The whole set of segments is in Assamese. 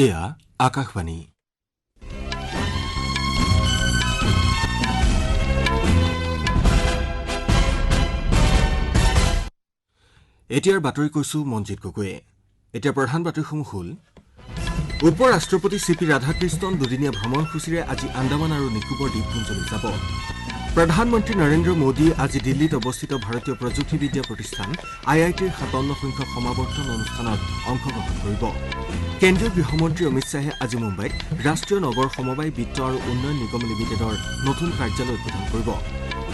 এয়া আকাশবাণী এতিয়াৰ বাতৰি কৈছো মনজিত গগৈয়ে এতিয়া প্ৰধান বাতৰিসমূহ হ'ল উপ ৰাষ্ট্ৰপতি চিপি ৰাধাকৃষ্ণন দুদিনীয়া ভ্ৰমণসূচীৰে আজি আন্দামান আৰু নিকোবৰ দ্বীপপুঞ্জলৈ যাব প্ৰধানমন্ত্ৰী নৰেন্দ্ৰ মোদী আজি দিল্লীত অৱস্থিত ভাৰতীয় প্ৰযুক্তিবিদ্যা প্ৰতিষ্ঠান IITৰ 57 সংখ্যক সমাৱৰ্তন অনুষ্ঠানত অংশগ্ৰহণ কৰিব কেন্দ্ৰীয় গৃহমন্ত্ৰী অমিত শ্বাহে আজি মুম্বাইত ৰাষ্ট্ৰীয় নগৰ সমবায় বিত্ত আৰু উন্নয়ন নিগম লিমিটেডৰ নতুন কাৰ্যালয় উদ্বোধন কৰিব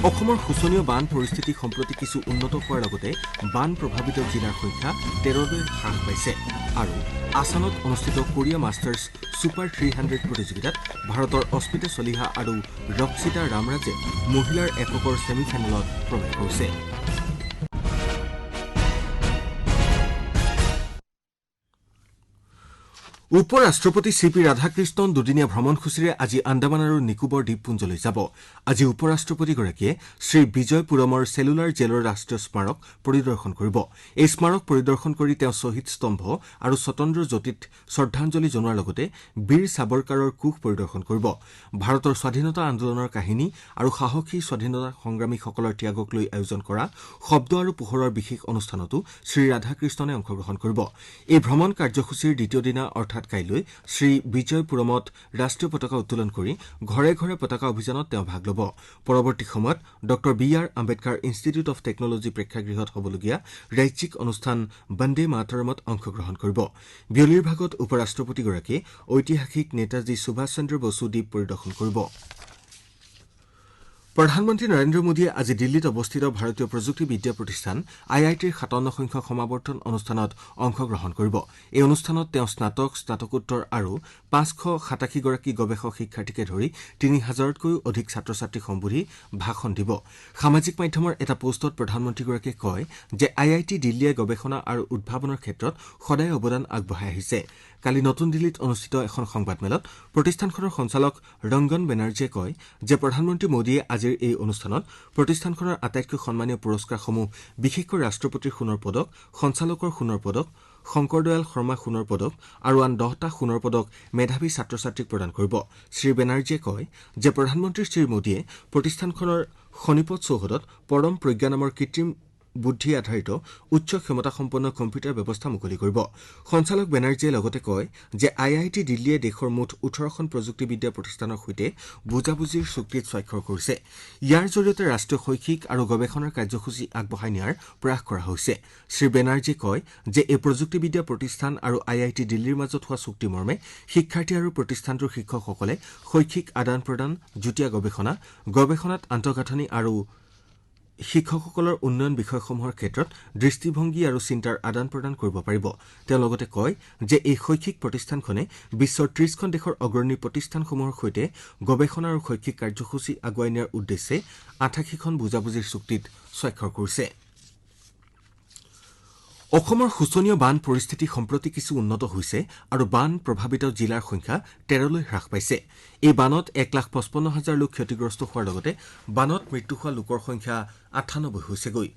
অসমৰ শোচনীয় বান পৰিস্থিতি সম্প্ৰতি কিছু উন্নত হোৱাৰ লগতে বান প্ৰভাৱিত জিলাৰ সংখ্যা 13লৈ হ্ৰাস পাইছে আৰু আছামত অনুষ্ঠিত কোৰিয়া মাষ্টাৰ্ছ ছুপাৰ 300 প্ৰতিযোগিতাত ভাৰতৰ অস্মিতা চলিহা আৰু ৰক্সিতা ৰামৰাজে মহিলাৰ এককৰ ছেমিফাইনেলত প্ৰৱেশ কৰিছে উপ ৰাষ্ট্ৰপতি চিপি ৰাধাকৃষ্ণন দুদিনীয়া ভ্ৰমণসূচীৰে আজি আন্দামান আৰু নিকোবৰ দ্বীপপুঞ্জলৈ যাব আজি উপ ৰাষ্ট্ৰপতিগৰাকীয়ে শ্ৰী বিজয়পুৰমৰ চেলুলাৰ জেলৰ ৰাষ্ট্ৰীয় স্মাৰক পৰিদৰ্শন কৰিব এই স্মাৰক পৰিদৰ্শন কৰি তেওঁ শ্বহীদ স্তম্ভ আৰু স্বতন্ত্ৰ জ্যোতিত শ্ৰদ্ধাঞ্জলি জনোৱাৰ লগতে বীৰ সাবৰকাৰৰ কুশ পৰিদৰ্শন কৰিব ভাৰতৰ স্বাধীনতা আন্দোলনৰ কাহিনী আৰু সাহসী স্বাধীনতা সংগ্ৰামীসকলৰ ত্যাগক লৈ আয়োজন কৰা শব্দ আৰু পোহৰৰ বিশেষ অনুষ্ঠানতো শ্ৰী ৰাধাকৃষ্ণনে অংশগ্ৰহণ কৰিব এই ভ্ৰমণ কাৰ্যসূচীৰ দ্বিতীয় দিনা অৰ্থাৎ কাইলৈ শ্ৰী বিজয়পুৰমত ৰাষ্ট্ৰীয় পতাকা উত্তোলন কৰি ঘৰে ঘৰে পতাকা অভিযানত তেওঁ ভাগ ল'ব পৰৱৰ্তী সময়ত doctor BR. Ambedkar institute of technology প্ৰেক্ষাগৃহত হ'বলগীয়া ৰাজ্যিক অনুষ্ঠান বন্দে মাতৰমত অংশগ্ৰহণ কৰিব বিয়লিৰ ভাগত উপ ৰাষ্ট্ৰপতিগৰাকীয়ে ঐতিহাসিক নেতাজী সুভাষ চন্দ্ৰ বসু দ্বীপ পৰিদৰ্শন কৰিব প্ৰধানমন্ত্ৰী নৰেন্দ্ৰ মোদীয়ে আজি দিল্লীত অৱস্থিত ভাৰতীয় প্ৰযুক্তিবিদ্যা প্ৰতিষ্ঠান IITৰ 57 সংখ্যক সমাৱৰ্তন অনুষ্ঠানত অংশগ্ৰহণ কৰিব এই অনুষ্ঠানত তেওঁ স্নাতকোত্তৰ আৰু 587 গৰাকী গৱেষক শিক্ষাৰ্থীকে ধৰি 3000তকৈও অধিক ছাত্ৰ ছাত্ৰীক সম্বোধি ভাষণ দিব সামাজিক মাধ্যমৰ এটা পোষ্টত প্ৰধানমন্ত্ৰীগৰাকীয়ে কয় যে IIT দিল্লীয়ে গৱেষণা আৰু উদ্ভাৱনৰ ক্ষেত্ৰত সদায় অৱদান আগবঢ়াই আহিছে কালি নতুন দিল্লীত অনুষ্ঠিত এখন সংবাদমেলত প্ৰতিষ্ঠানখনৰ সঞ্চালক ৰংগন বেনাৰ্জীয়ে কয় যে প্ৰধানমন্ত্ৰী মোদীয়ে আজিৰ এই অনুষ্ঠানত প্ৰতিষ্ঠানখনৰ আটাইতকৈ সন্মানীয় পুৰস্কাৰসমূহ বিশেষকৈ ৰাষ্ট্ৰপতিৰ সোণৰ পদক সঞ্চালকৰ সোণৰ পদক শংকৰদয়াল শৰ্মা সোণৰ পদক আৰু আন 10টা সোণৰ পদক মেধাৱী ছাত্ৰ ছাত্ৰীক প্ৰদান কৰিব শ্ৰী বেনাৰ্জীয়ে কয় যে প্ৰধানমন্ত্ৰী শ্ৰী মোদীয়ে প্ৰতিষ্ঠানখনৰ খনিপথ চৌহদত পৰম প্ৰজ্ঞা নামৰ কৃত্ৰিম বুদ্ধি আধাৰিত উচ্চ ক্ষমতাসম্পন্ন কম্পিউটাৰ ব্যৱস্থা মুকলি কৰিব সঞ্চালক বেনাৰ্জীয়ে লগতে কয় যে IIT দিল্লীয়ে দেশৰ মুঠ 18খন প্ৰযুক্তিবিদ্যা প্ৰতিষ্ঠানৰ সৈতে বুজাবুজিৰ চুক্তিত স্বাক্ষৰ কৰিছে ইয়াৰ জৰিয়তে ৰাষ্ট্ৰীয় শৈক্ষিক আৰু গৱেষণাৰ কাৰ্যসূচী আগবঢ়াই নিয়াৰ প্ৰয়াস কৰা হৈছে শ্ৰী বেনাৰ্জীয়ে কয় যে এই প্ৰযুক্তিবিদ্যা প্ৰতিষ্ঠান আৰু IIT দিল্লীৰ মাজত হোৱা চুক্তি মৰ্মে শিক্ষাৰ্থী আৰু প্ৰতিষ্ঠানটোৰ শিক্ষকসকলে শৈক্ষিক আদান প্ৰদান যুটীয়া গৱেষণাত আন্তঃগাঁথনি আৰু শিক্ষকসকলৰ উন্নয়ন বিষয়সমূহৰ ক্ষেত্ৰত দৃষ্টিভংগী আৰু চিন্তাৰ আদান প্ৰদান কৰিব পাৰিব তেওঁ লগতে কয় যে এই শৈক্ষিক প্ৰতিষ্ঠানখনে বিশ্বৰ 30খন দেশৰ অগ্ৰণী প্ৰতিষ্ঠানসমূহৰ সৈতে গৱেষণা আৰু শৈক্ষিক কাৰ্যসূচী আগুৱাই নিয়াৰ উদ্দেশ্যে 88খন বুজাবুজিৰ চুক্তিত স্বাক্ষৰ কৰিছে অসমৰ শোচনীয় বান পৰিস্থিতি সম্প্ৰতি কিছু উন্নত হৈছে আৰু বান প্ৰভাৱিত জিলাৰ সংখ্যা 13লৈ হ্ৰাস পাইছে এই বানত 1,55,000 লোক ক্ষতিগ্ৰস্ত হোৱাৰ লগতে বানত মৃত্যু হোৱা লোকৰ সংখ্যা 98 হৈছেগৈ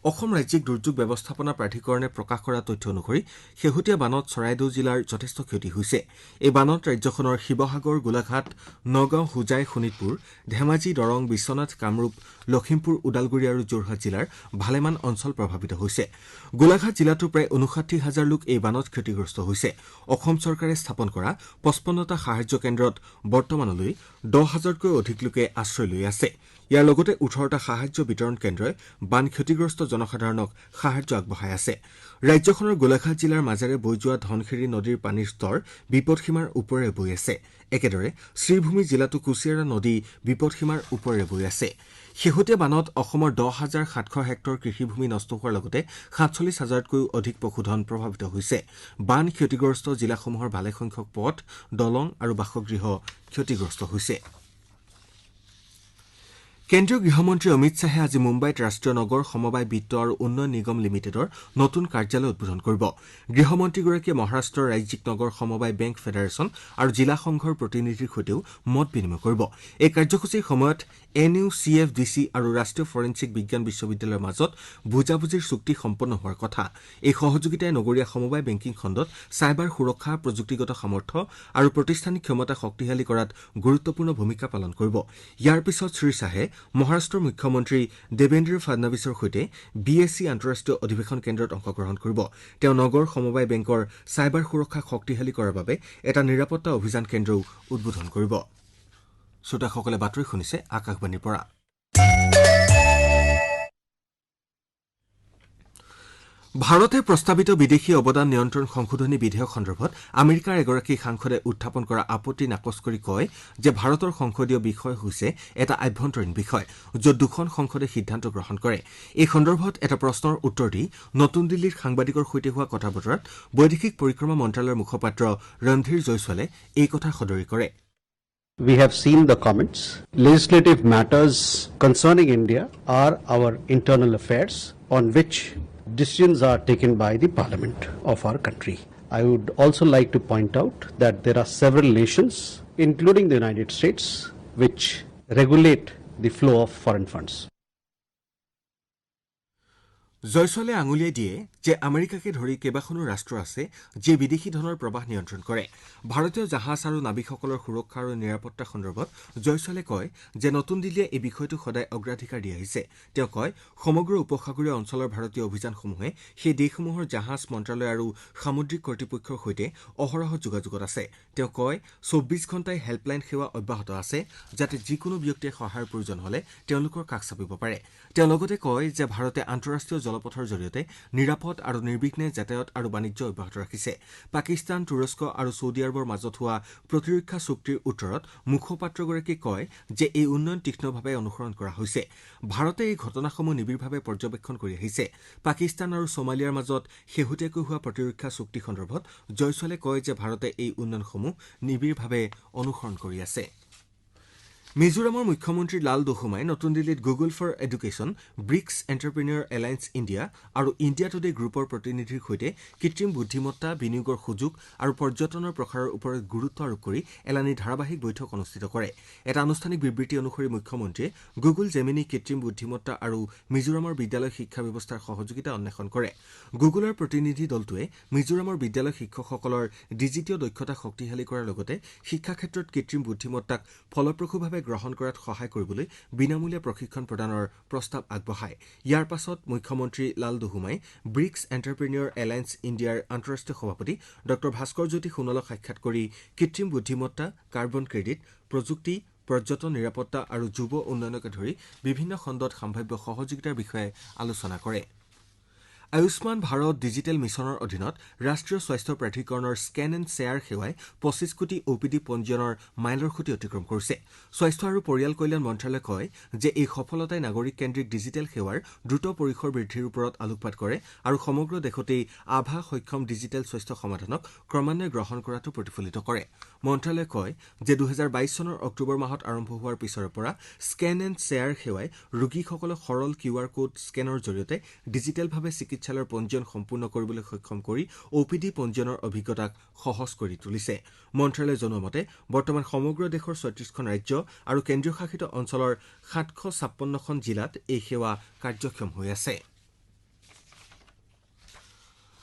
অসম ৰাজ্যিক দুৰ্যোগ ব্যৱস্থাপনা প্ৰাধিকৰণে প্ৰকাশ কৰা তথ্য অনুসৰি শেহতীয়া বানত চৰাইদেউ জিলাৰ যথেষ্ট ক্ষতি হৈছে এই বানত ৰাজ্যখনৰ শিৱসাগৰ গোলাঘাট নগাঁও হোজাই শোণিতপুৰ ধেমাজি দৰং বিশ্বনাথ কামৰূপ লখিমপুৰ ওদালগুৰি আৰু যোৰহাট জিলাৰ ভালেমান অঞ্চল প্ৰভাৱিত হৈছে গোলাঘাট জিলাতো প্ৰায় 59,000 লোক এই বানত ক্ষতিগ্ৰস্ত হৈছে অসম চৰকাৰে স্থাপন কৰা 55টা সাহায্য কেন্দ্ৰত বৰ্তমানলৈ 10,000তকৈ অধিক লোকে আশ্ৰয় লৈ আছে ইয়াৰ লগতে 18টা সাহায্য বিতৰণ কেন্দ্ৰই বান ক্ষতিগ্ৰস্ত জনসাধাৰণক সাহায্য আগবঢ়াই আছে ৰাজ্যখনৰ গোলাঘাট জিলাৰ মাজেৰে বৈ যোৱা ধনশিৰি নদীৰ পানীৰ স্তৰ বিপদসীমাৰ ওপৰেৰে বৈ আছে একেদৰে শ্ৰীভূমি জিলাতো কুছিয়াৰা নদী বিপদসীমাৰ ওপৰেৰে বৈ আছে শেহতীয়া বানত অসমৰ 10,700 হেক্টৰ কৃষিভূমি নষ্ট হোৱাৰ লগতে 47,000তকৈও অধিক পশুধন প্ৰভাৱিত হৈছে বান ক্ষতিগ্ৰস্ত জিলাসমূহৰ ভালেসংখ্যক পথ দলং আৰু বাসগৃহ ক্ষতিগ্ৰস্ত হৈছে কেন্দ্ৰীয় গৃহমন্ত্ৰী অমিত শ্বাহে আজি মুম্বাইত ৰাষ্ট্ৰীয় নগৰ সমবায় বিত্ত আৰু উন্নয়ন নিগম লিমিটেডৰ নতুন কাৰ্যালয় উদ্বোধন কৰিব গৃহমন্ত্ৰীগৰাকীয়ে মহাৰাষ্ট্ৰৰ ৰাজ্যিক নগৰ সমবায় বেংক ফেডাৰেশ্যন আৰু জিলা সংঘৰ প্ৰতিনিধিৰ সৈতেও মত বিনিময় কৰিব এই কাৰ্যসূচীৰ সময়ত NUCFDC আৰু ৰাষ্ট্ৰীয় ফৰেনচিক বিজ্ঞান বিশ্ববিদ্যালয়ৰ মাজত বুজাবুজিৰ চুক্তি সম্পন্ন হোৱাৰ কথা এই সহযোগিতাই নগৰীয়া সমবায় বেংকিং খণ্ডত চাইবাৰ সুৰক্ষা প্ৰযুক্তিগত সামৰ্থ্য আৰু প্ৰতিষ্ঠানিক ক্ষমতা শক্তিশালী কৰাত গুৰুত্বপূৰ্ণ ভূমিকা পালন কৰিব ইয়াৰ পিছত শ্ৰী শ্বাহে মহাৰাষ্ট্ৰৰ মুখ্যমন্ত্ৰী দেবেন্দ্ৰ ফাডনাভিছৰ সৈতে BSC আন্তঃৰাষ্ট্ৰীয় অধিৱেশন কেন্দ্ৰত অংশগ্ৰহণ কৰিব তেওঁ নগৰ সমবায় বেংকৰ চাইবাৰ সুৰক্ষা শক্তিশালী কৰাৰ বাবে এটা নিৰাপত্তা অভিযান কেন্দ্ৰও উদ্বোধন কৰিব শ্ৰোতাসকলে বাতৰি শুনিছে আকাশবাণীৰ পৰা ভাৰতে প্ৰস্তাৱিত বিদেশী অৱদান নিয়ন্ত্ৰণ সংশোধনী বিধেয়ক সন্দৰ্ভত আমেৰিকাৰ এগৰাকী সাংসদে উত্থাপন কৰা আপত্তি নাকচ কৰি কয় যে ভাৰতৰ সংসদীয় বিষয় হৈছে এটা আভ্যন্তৰীণ বিষয় য'ত দুখন সংসদে সিদ্ধান্ত গ্ৰহণ কৰে এই সন্দৰ্ভত এটা প্ৰশ্নৰ উত্তৰ দি নতুন দিল্লীৰ সাংবাদিকৰ সৈতে হোৱা কথা বতৰাত বৈদেশিক পৰিক্ৰমা মন্ত্ৰালয়ৰ মুখপাত্ৰ ৰন্ধীৰ জয়ছৱালে এই কথা সদৰি কৰে We have seen the comments. Legislative matters concerning India are our internal affairs on which decisions are taken by the Parliament of our country. I would also like to point out that there are several nations, including the United States, which regulate the flow of foreign funds. জয়ছৱালে আঙুলিয়াই দিয়ে যে আমেৰিকাকে ধৰি কেইবাখনো ৰাষ্ট্ৰ আছে যিয়ে বিদেশী ধনৰ প্ৰৱাহ নিয়ন্ত্ৰণ কৰে ভাৰতীয় জাহাজ আৰু নাবিকসকলৰ সুৰক্ষা আৰু নিৰাপত্তা সন্দৰ্ভত জয়ছৱালে কয় যে নতুন দিল্লীয়ে এই বিষয়টো সদায় অগ্ৰাধিকাৰ দি আহিছে তেওঁ কয় সমগ্ৰ উপসাগৰীয় অঞ্চলৰ ভাৰতীয় অভিযানসমূহে সেই দেশসমূহৰ জাহাজ মন্ত্ৰালয় আৰু সামুদ্ৰিক কৰ্তৃপক্ষৰ সৈতে অহৰহ যোগাযোগত আছে তেওঁ কয় 24 ঘণ্টাই হেল্পলাইন সেৱা অব্যাহত আছে যাতে যিকোনো ব্যক্তিয়ে সহায়ৰ প্ৰয়োজন হলে তেওঁলোকৰ কাষ চাপিব পাৰে তেওঁ লগতে কয় যে ভাৰতে আন্তঃৰাষ্ট্ৰীয় জলপথৰ জৰিয়তে নিৰাপদ আৰু নিৰ্বিঘ্নে যাতায়াত আৰু বাণিজ্য অব্যাহত ৰাখিছে পাকিস্তান তুৰস্ক আৰু ছৌদি আৰবৰ মাজত হোৱা প্ৰতিৰক্ষা চুক্তিৰ উত্তৰত মুখপাত্ৰগৰাকীয়ে কয় যে এই উন্নয়ন তীক্ষ্ণভাৱে অনুসৰণ কৰা হৈছে ভাৰতে এই ঘটনাসমূহ নিবিড়ভাৱে পৰ্যবেক্ষণ কৰি আহিছে পাকিস্তান আৰু সোমালিয়াৰ মাজত শেহতীয়াকৈ হোৱা প্ৰতিৰক্ষা চুক্তি সন্দৰ্ভত জয়ছৱালে কয় যে ভাৰতে এই উন্নয়নসমূহ নিবিড়ভাৱে অনুসৰণ কৰি আছে মিজোৰামৰ মুখ্যমন্ত্ৰী লাল দোহোমাই নতুন দিল্লীত Google for education BRICS entrepreneur alliance India আৰু ইণ্ডিয়া টুডে গ্ৰুপৰ প্ৰতিনিধিৰ সৈতে কৃত্ৰিম বুদ্ধিমত্তা বিনিয়োগৰ সুযোগ আৰু পৰ্যটনৰ প্ৰসাৰৰ ওপৰত গুৰুত্ব আৰোপ কৰি এলানি ধাৰাবাহিক বৈঠক অনুষ্ঠিত কৰে এটা আনুষ্ঠানিক বিবৃতি অনুসৰি মুখ্যমন্ত্ৰীয়ে গুগল জেমিনি কৃত্ৰিম বুদ্ধিমত্তা আৰু মিজোৰামৰ বিদ্যালয় শিক্ষা ব্যৱস্থাৰ সহযোগিতা অন্বেষণ কৰে গুগলৰ প্ৰতিনিধি দলটোৱে মিজোৰামৰ বিদ্যালয় শিক্ষকসকলৰ ডিজিটীয় দক্ষতা শক্তিশালী কৰাৰ লগতে শিক্ষা ক্ষেত্ৰত কৃত্ৰিম বুদ্ধিমত্তাক ফলপ্ৰসূভাৱে গ্ৰহণ কৰাত সহায় কৰিবলৈ বিনামূলীয়া প্ৰশিক্ষণ প্ৰদানৰ প্ৰস্তাৱ আগবঢ়ায় ইয়াৰ পাছত মুখ্যমন্ত্ৰী লাল দোহোমাই ব্ৰিক্স এণ্টাৰপ্ৰিনিয়ৰ এলায়েন্স ইণ্ডিয়াৰ আন্তঃৰাষ্ট্ৰীয় সভাপতি ড ভাস্কৰ জ্যোতি সোণোৱালক সাক্ষাৎ কৰি কৃত্ৰিম বুদ্ধিমত্তা কাৰ্বন ক্ৰেডিট প্ৰযুক্তি পৰ্যটন নিৰাপত্তা আৰু যুৱ উন্নয়নকে ধৰি বিভিন্ন খণ্ডত সম্ভাৱ্য সহযোগিতাৰ বিষয়ে আলোচনা কৰে আয়ুষ্মান ভাৰত ডিজিটেল মিছনৰ অধীনত ৰাষ্ট্ৰীয় স্বাস্থ্য প্ৰাধিকৰণৰ স্কেন এণ্ড শ্বেয়াৰ সেৱাই 25 কোটি OPD পঞ্জীয়নৰ মাইলৰ খুঁটি অতিক্ৰম কৰিছে স্বাস্থ্য আৰু পৰিয়াল কল্যাণ মন্ত্ৰালয়ে কয় যে এই সফলতাই নাগৰিক কেন্দ্ৰিক ডিজিটেল সেৱাৰ দ্ৰুত পৰিসৰ বৃদ্ধিৰ ওপৰত আলোকপাত কৰে আৰু সমগ্ৰ দেশতেই আভা সক্ষম ডিজিটেল স্বাস্থ্য সমাধানক ক্ৰমান্বয়ে গ্ৰহণ কৰাটো প্ৰতিফলিত কৰে মন্ত্ৰালয়ে কয় যে 2022 চনৰ অক্টোবৰ মাহত আৰম্ভ হোৱাৰ পিছৰে পৰা স্কেন এণ্ড শ্বেয়াৰ সেৱাই ৰোগীসকলক সৰল QR কোড স্কেনৰ জৰিয়তে ডিজিটেলভাৱে চিকিৎসালয়ৰ পঞ্জীয়ন সম্পূৰ্ণ কৰিবলৈ সক্ষম কৰি OPD পঞ্জীয়নৰ অভিজ্ঞতাক সহজ কৰি তুলিছে মন্ত্ৰালয়ে জনোৱা মতে বৰ্তমান সমগ্ৰ দেশৰ 36খন ৰাজ্য আৰু কেন্দ্ৰীয় শাসিত অঞ্চলৰ 756খন জিলাত এই সেৱা কাৰ্যক্ষম হৈ আছে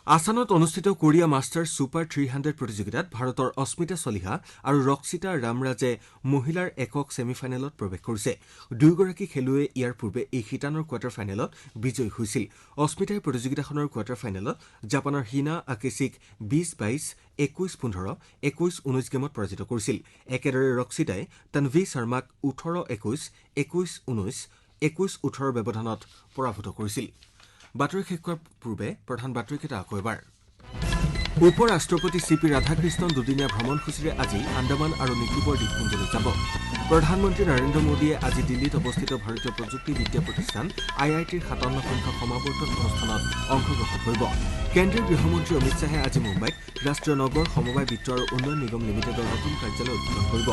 আসানত অনুষ্ঠিত কোৰিয়া মাষ্টাৰ্ছ ছুপাৰ 300 প্ৰতিযোগিতাত ভাৰতৰ অস্মিতা চলিহা আৰু ৰক্সিতা ৰামৰাজে মহিলাৰ একক ছেমিফাইনেলত প্ৰৱেশ কৰিছে দুয়োগৰাকী খেলুৱৈ ইয়াৰ পূৰ্বে এই শিতানৰ কোৱাৰ্টাৰ ফাইনেলত বিজয়ী হৈছিল অস্মিতাই প্ৰতিযোগিতাখনৰ কোৱাৰ্টাৰ ফাইনেলত জাপানৰ হিনা আকেশিক 20-22 21-15 21-19 গেমত পৰাজিত কৰিছিল একেদৰে ৰক্সিতাই তনভি শৰ্মাক 18-21 21-19 21-18 ব্যৱধানত পৰাভূত কৰিছিল বাতৰি শেষ কৰাৰ পূৰ্বে প্ৰধান বাতৰিকেইটা আকৌ এবাৰ উপ ৰাষ্ট্ৰপতি চি পি ৰাধাকৃষ্ণন দুদিনীয়া ভ্ৰমণসূচীৰে আজি আন্দামান আৰু নিকোবৰ দ্বীপপুঞ্জলৈ যাব প্ৰধানমন্ত্ৰী নৰেন্দ্ৰ মোদীয়ে আজি দিল্লীত অৱস্থিত ভাৰতীয় প্ৰযুক্তি বিদ্যা প্ৰতিষ্ঠান IITৰ 57 সংখ্যক সমাৱৰ্তন অনুষ্ঠানত অংশগ্ৰহণ কৰিব কেন্দ্ৰীয় গৃহমন্ত্ৰী অমিত শ্বাহে আজি মুম্বাইত ৰাষ্ট্ৰীয় নগৰ সমবায় বিত্ত আৰু উন্নয়ন নিগম লিমিটেডৰ নতুন কাৰ্যালয় উদ্বোধন কৰিব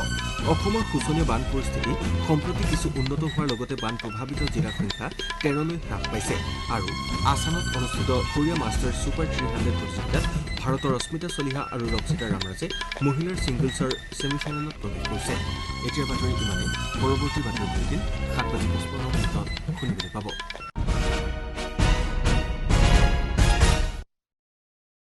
অসমৰ শোচনীয় বান পৰিস্থিতি সম্প্ৰতি কিছু উন্নত হোৱাৰ লগতে বান প্ৰভাৱিত জিলাৰ সংখ্যা 13লৈ হ্ৰাস পাইছে আৰু আছামত অনুষ্ঠিত কোৰিয়া মাষ্টাৰ্ছ ছুপাৰ 300 প্ৰতিযোগিতাত ভাৰতৰ অস্মিতা চলিহা আৰু ৰক্সিতা ৰামৰাজে মহিলাৰ ছিংগলছৰ ছেমিফাইনেলত প্ৰৱেশ কৰিছে এতিয়াৰ বাতৰি ইমানেই পৰৱৰ্তী বাতৰি বুলেটিন 7:55 শুনিবলৈ পাব